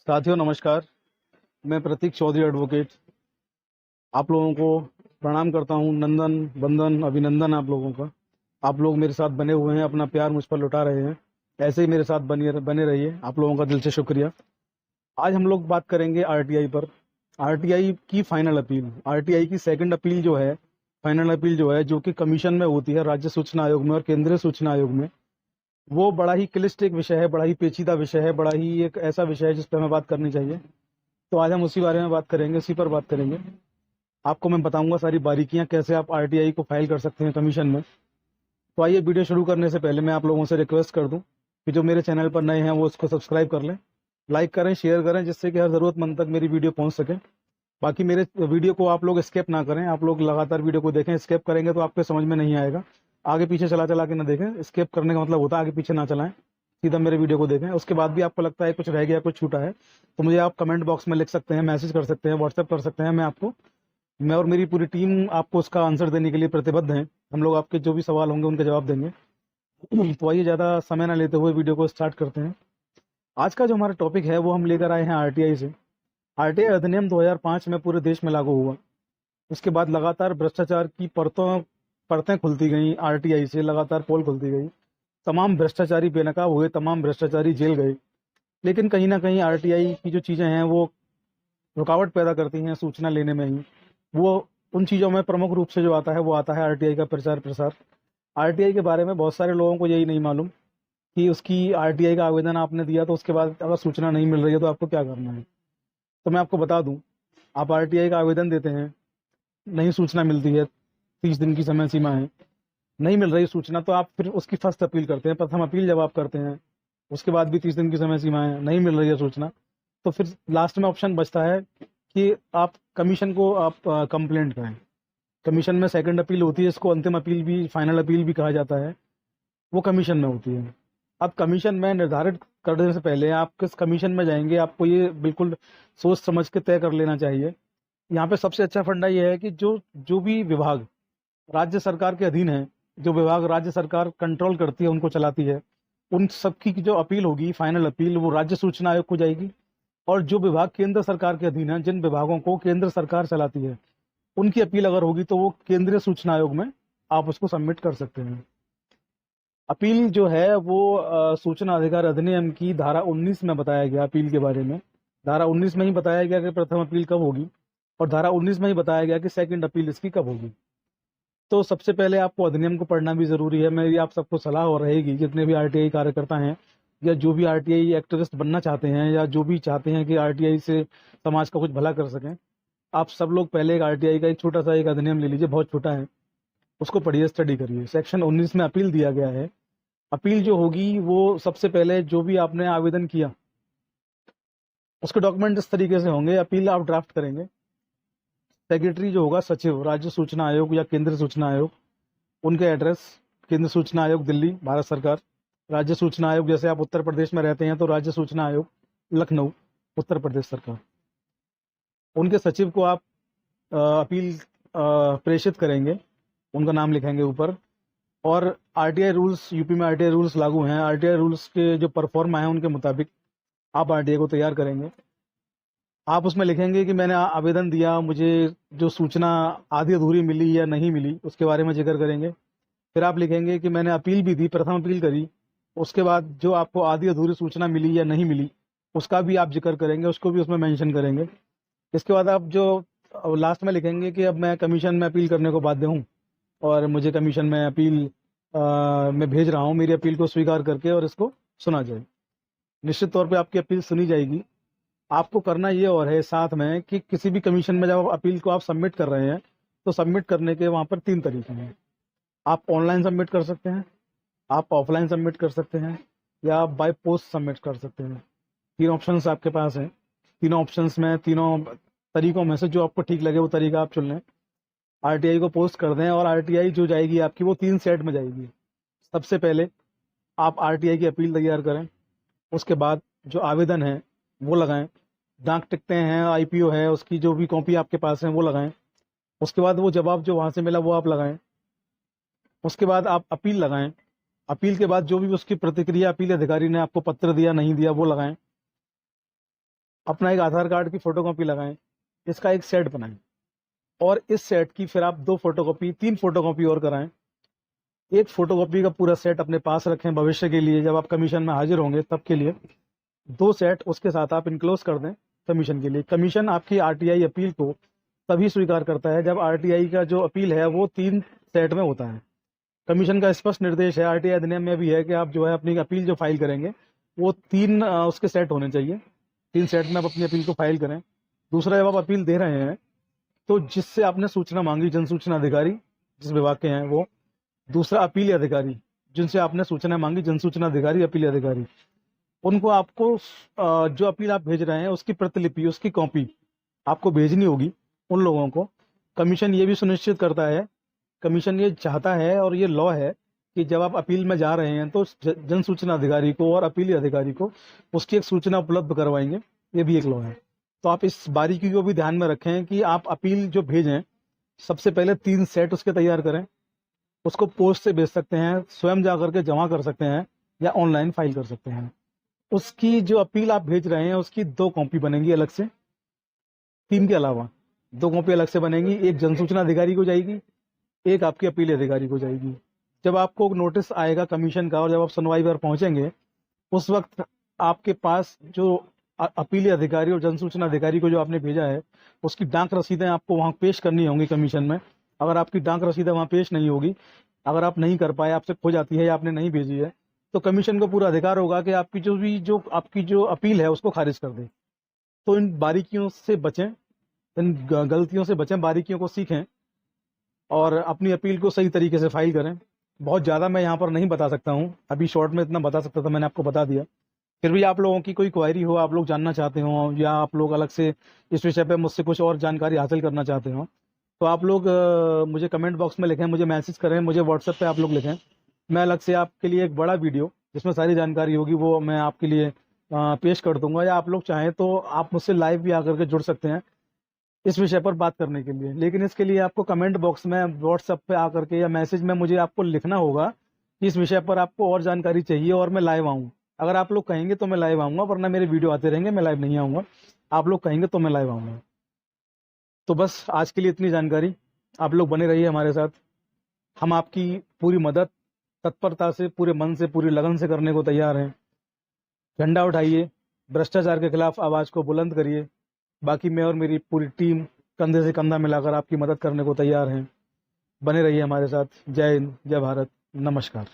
साथियों नमस्कार। मैं प्रतीक चौधरी एडवोकेट आप लोगों को प्रणाम करता हूं। नंदन वंदन अभिनंदन आप लोगों का। आप लोग मेरे साथ बने हुए हैं, अपना प्यार मुझ पर लुटा रहे हैं। ऐसे ही मेरे साथ बने बने रहिए। आप लोगों का दिल से शुक्रिया। आज हम लोग बात करेंगे आरटीआई पर। आरटीआई की फाइनल अपील, आरटीआई की सेकंड अपील जो है, फाइनल अपील जो है, जो कि कमीशन में होती है, राज्य सूचना आयोग में और केंद्रीय सूचना आयोग में। वो बड़ा ही क्लिष्ट एक विषय है, बड़ा ही पेचीदा विषय है, बड़ा ही एक ऐसा विषय है जिस पर हमें बात करनी चाहिए। तो आज हम उसी बारे में बात करेंगे, उसी पर बात करेंगे। आपको मैं बताऊंगा सारी बारीकियां, कैसे आप आरटीआई को फाइल कर सकते हैं कमीशन में। तो आइए, वीडियो शुरू करने से पहले मैं आप लोगों से रिक्वेस्ट कर दूं कि जो मेरे चैनल पर नए हैं वो इसको सब्सक्राइब कर लें, लाइक करें, शेयर करें, जिससे कि हर ज़रूरतमंद तक मेरी वीडियो पहुंच सके। बाकी मेरे वीडियो को आप लोग स्किप ना करें, आप लोग लगातार वीडियो को देखें। स्किप करेंगे तो आपको समझ में नहीं आएगा। आगे पीछे चला चला के ना देखें। स्किप करने का मतलब होता है आगे पीछे ना चलाएं, सीधा मेरे वीडियो को देखें। उसके बाद भी आपको लगता है कुछ रह गया, कुछ छूटा है, तो मुझे आप कमेंट बॉक्स में लिख सकते हैं, मैसेज कर सकते हैं, व्हाट्सएप कर सकते हैं। मैं और मेरी पूरी टीम आपको उसका आंसर देने के लिए प्रतिबद्ध हैं। हम लोग आपके जो भी सवाल होंगे उनके जवाब देंगे। तो आइए, ज़्यादा समय ना लेते हुए वीडियो को स्टार्ट करते हैं। आज का जो हमारा टॉपिक है वो हम लेकर आए हैं आरटीआई से। आरटीआई अधिनियम 2005 में पूरे देश में लागू हुआ। उसके बाद लगातार भ्रष्टाचार की परतें खुलती गई। आरटीआई से लगातार पोल खुलती गई। तमाम भ्रष्टाचारी बेनकाब हुए, तमाम भ्रष्टाचारी जेल गए। लेकिन कहीं ना कहीं आरटीआई की जो चीज़ें हैं वो रुकावट पैदा करती हैं सूचना लेने में ही। वो उन चीज़ों में प्रमुख रूप से जो आता है वो आता है आरटीआई का प्रचार प्रसार। आरटीआई के बारे में बहुत सारे लोगों को यही नहीं मालूम कि उसकी आरटीआई का आवेदन आपने दिया तो उसके बाद अगर सूचना नहीं मिल रही है तो आपको क्या करना है। तो मैं आपको बता दूं, आप आरटीआई का आवेदन देते हैं, नहीं सूचना मिलती है, 30 दिन की समय सीमा है, नहीं मिल रही सूचना, तो आप फिर उसकी फर्स्ट अपील करते हैं, प्रथम अपील जब आप करते हैं, उसके बाद भी 30 दिन की समय सीमा है, नहीं मिल रही है सूचना, तो फिर लास्ट में ऑप्शन बचता है कि आप कमीशन को आप कंप्लेंट करें। कमीशन में सेकंड अपील होती है, इसको अंतिम अपील भी, फाइनल अपील भी कहा जाता है। वो कमीशन में होती है। अब कमीशन में निर्धारित करने से पहले आप किस कमीशन में जाएंगे, आपको ये बिल्कुल सोच समझ के तय कर लेना चाहिए। यहाँ पे सबसे अच्छा फंडा ये है कि जो जो भी विभाग राज्य सरकार के अधीन है, जो विभाग राज्य सरकार कंट्रोल करती है, उनको चलाती है, उन सबकी की जो अपील होगी, फाइनल अपील, वो राज्य सूचना आयोग को जाएगी। और जो विभाग केंद्र सरकार के अधीन है, जिन विभागों को केंद्र सरकार चलाती है, उनकी अपील अगर होगी तो वो केंद्रीय सूचना आयोग में आप उसको सबमिट कर सकते हैं। अपील जो है वो सूचना अधिकार अधिनियम की धारा 19 में बताया गया अपील के बारे में। धारा 19 में ही बताया गया कि प्रथम अपील कब होगी, और धारा 19 में ही बताया गया कि सेकंड अपील इसकी कब होगी। तो सबसे पहले आपको अधिनियम को पढ़ना भी जरूरी है। मेरी आप सबको सलाह और रहेगी, जितने भी आरटीआई कार्यकर्ता हैं या जो भी आरटीआई एक्टिविस्ट बनना चाहते हैं या जो भी चाहते हैं कि आरटीआई से समाज का कुछ भला कर सकें, आप सब लोग पहले एक आरटीआई का एक छोटा सा एक अधिनियम ले लीजिए, बहुत छोटा है, उसको पढ़िए, स्टडी करिए। सेक्शन 19 में अपील दिया गया है। अपील जो होगी वो सबसे पहले जो भी आपने आवेदन किया उसके डॉक्यूमेंट इस तरीके से होंगे। अपील आप ड्राफ्ट करेंगे, सेक्रेटरी जो होगा सचिव राज्य सूचना आयोग या केंद्रीय सूचना आयोग, उनके एड्रेस, केंद्र सूचना आयोग दिल्ली भारत सरकार, राज्य सूचना आयोग, जैसे आप उत्तर प्रदेश में रहते हैं तो राज्य सूचना आयोग लखनऊ उत्तर प्रदेश सरकार, उनके सचिव को आप अपील प्रेषित करेंगे, उनका नाम लिखेंगे ऊपर। और आरटीआई रूल्स, यूपी में आरटीआई रूल्स लागू हैं, आरटीआई रूल्स के जो परफॉर्मा है उनके मुताबिक आप आरटीआई को तैयार करेंगे। आप उसमें लिखेंगे कि मैंने आवेदन दिया, मुझे जो सूचना आधी अधूरी मिली या नहीं मिली उसके बारे में जिक्र करेंगे। फिर आप लिखेंगे कि मैंने अपील भी दी, प्रथम अपील करी, उसके बाद जो आपको आधी अधूरी सूचना मिली या नहीं मिली उसका भी आप जिक्र करेंगे, उसको भी उसमें मेंशन करेंगे। इसके बाद आप जो लास्ट में लिखेंगे कि अब मैं कमीशन में अपील करने को बाध्य हूँ और मुझे कमीशन में अपील में भेज रहा हूँ, मेरी अपील को स्वीकार करके और इसको सुना जाए। निश्चित तौर पे आपकी अपील सुनी जाएगी। आपको करना ये और है साथ में कि किसी भी कमीशन में जब अपील को आप सबमिट कर रहे हैं तो सबमिट करने के वहाँ पर 3 तरीके हैं। आप ऑनलाइन सबमिट कर सकते हैं, आप ऑफलाइन सबमिट कर सकते हैं, या आप बाय पोस्ट सबमिट कर सकते हैं। 3 ऑप्शंस आपके पास हैं। तीनों ऑप्शंस में, तीनों तरीकों में से जो आपको ठीक लगे वो तरीका आप चुन लें। आरटीआई को पोस्ट कर दें और आरटीआई जो जाएगी आपकी वो 3 सेट में जाएगी। सबसे पहले आप आरटीआई की अपील तैयार करें, उसके बाद जो आवेदन है वो लगाएं, डाक टिकटें हैं, आईपीओ है, उसकी जो भी कॉपी आपके पास है वो लगाएं। उसके बाद वो जवाब जो वहाँ से मिला वो आप लगाएं। उसके बाद आप अपील लगाएं। अपील के बाद जो भी उसकी प्रतिक्रिया अपील अधिकारी ने आपको पत्र दिया नहीं दिया वो लगाएं। अपना एक आधार कार्ड की फोटोकॉपी लगाएं, इसका एक सेट बनाएं और इस सेट की फिर आप 2 फोटोकॉपी 3 फोटोकॉपी और कराएं। एक फोटोकॉपी का पूरा सेट अपने पास रखें भविष्य के लिए, जब आप कमीशन में हाजिर होंगे तब के लिए। 2 सेट उसके साथ आप इनक्लोज कर दें कमीशन के लिए। कमीशन आपकी आरटीआई अपील को तभी स्वीकार करता है जब आरटीआई का जो अपील है वो 3 सेट में होता है। कमीशन का स्पष्ट निर्देश है, आरटीआई अधिनियम में भी है कि आप जो है अपनी अपील जो फाइल करेंगे वो 3 उसके सेट होने चाहिए। 3 सेट में आप अपनी अपील को फाइल करें। दूसरा, जब आप अपील दे रहे हैं तो जिससे आपने सूचना मांगी, जन सूचना अधिकारी जिस विभाग के हैं वो। दूसरा, अपील अधिकारी जिनसे आपने सूचना मांगी, जन सूचना अधिकारी, अपील अधिकारी, उनको आपको जो अपील आप भेज रहे हैं उसकी प्रतिलिपि, उसकी कॉपी आपको भेजनी होगी उन लोगों को। कमीशन ये भी सुनिश्चित करता है, कमीशन ये चाहता है और ये लॉ है कि जब आप अपील में जा रहे हैं तो जन सूचना अधिकारी को और अपीली अधिकारी को उसकी एक सूचना उपलब्ध करवाएंगे। ये भी एक लॉ है। तो आप इस बारीकी को भी ध्यान में रखें कि आप अपील जो भेजें सबसे पहले 3 सेट उसके तैयार करें। उसको पोस्ट से भेज सकते हैं, स्वयं जा करके जमा कर सकते हैं या ऑनलाइन फाइल कर सकते हैं। उसकी जो अपील आप भेज रहे हैं उसकी 2 कॉपी बनेंगी अलग से, 3 के अलावा 2 कॉपी अलग से बनेंगी। एक जन सूचना अधिकारी को जाएगी, एक आपके अपील अधिकारी को जाएगी। जब आपको नोटिस आएगा कमीशन का और जब आप सुनवाई पर पहुंचेंगे उस वक्त आपके पास जो अपीली अधिकारी और जन सूचना अधिकारी को जो आपने भेजा है उसकी डाक रसीदें आपको वहां पेश करनी होंगी कमीशन में। अगर आपकी डाक रसीदें वहां पेश नहीं होगी, अगर आप नहीं कर पाए, आपसे खो जाती है या आपने नहीं भेजी है, तो कमीशन को पूरा अधिकार होगा कि आपकी जो अपील है उसको खारिज कर दे। तो इन बारीकियों से बचें, इन गलतियों से बचें, बारीकियों को सीखें और अपनी अपील को सही तरीके से फाइल करें। बहुत ज़्यादा मैं यहाँ पर नहीं बता सकता हूँ, अभी शॉर्ट में इतना बता सकता था, मैंने आपको बता दिया। फिर भी आप लोगों की कोई क्वेरी हो, आप लोग जानना चाहते हो या आप लोग अलग से इस विषय पे मुझसे कुछ और जानकारी हासिल करना चाहते हो तो आप लोग मुझे कमेंट बॉक्स में लिखें, मुझे मैसेज करें, मुझे व्हाट्सएप पे आप लोग लिखें। मैं अलग से आपके लिए एक बड़ा वीडियो जिसमें सारी जानकारी होगी वो मैं आपके लिए पेश कर दूंगा। या आप लोग चाहें तो आप मुझसे लाइव भी आकर के जुड़ सकते हैं इस विषय पर बात करने के लिए। लेकिन इसके लिए आपको कमेंट बॉक्स में व्हाट्सएप पे आकर के या मैसेज में मुझे आपको लिखना होगा कि इस विषय पर आपको और जानकारी चाहिए और मैं लाइव आऊँ। अगर आप लोग कहेंगे तो मैं लाइव आऊँगा, वरना मेरे वीडियो आते रहेंगे, मैं लाइव नहीं आऊँगा। आप लोग कहेंगे तो मैं लाइव आऊँगा। तो बस आज के लिए इतनी जानकारी। आप लोग बने रहिए हमारे साथ। हम आपकी पूरी मदद तत्परता से, पूरे मन से, पूरी लगन से करने को तैयार हैं। झंडा उठाइए, भ्रष्टाचार के खिलाफ आवाज़ को बुलंद करिए। बाकी मैं और मेरी पूरी टीम कंधे से कंधा मिलाकर आपकी मदद करने को तैयार हैं। बने रहिए हमारे साथ। जय हिंद, जय भारत, नमस्कार।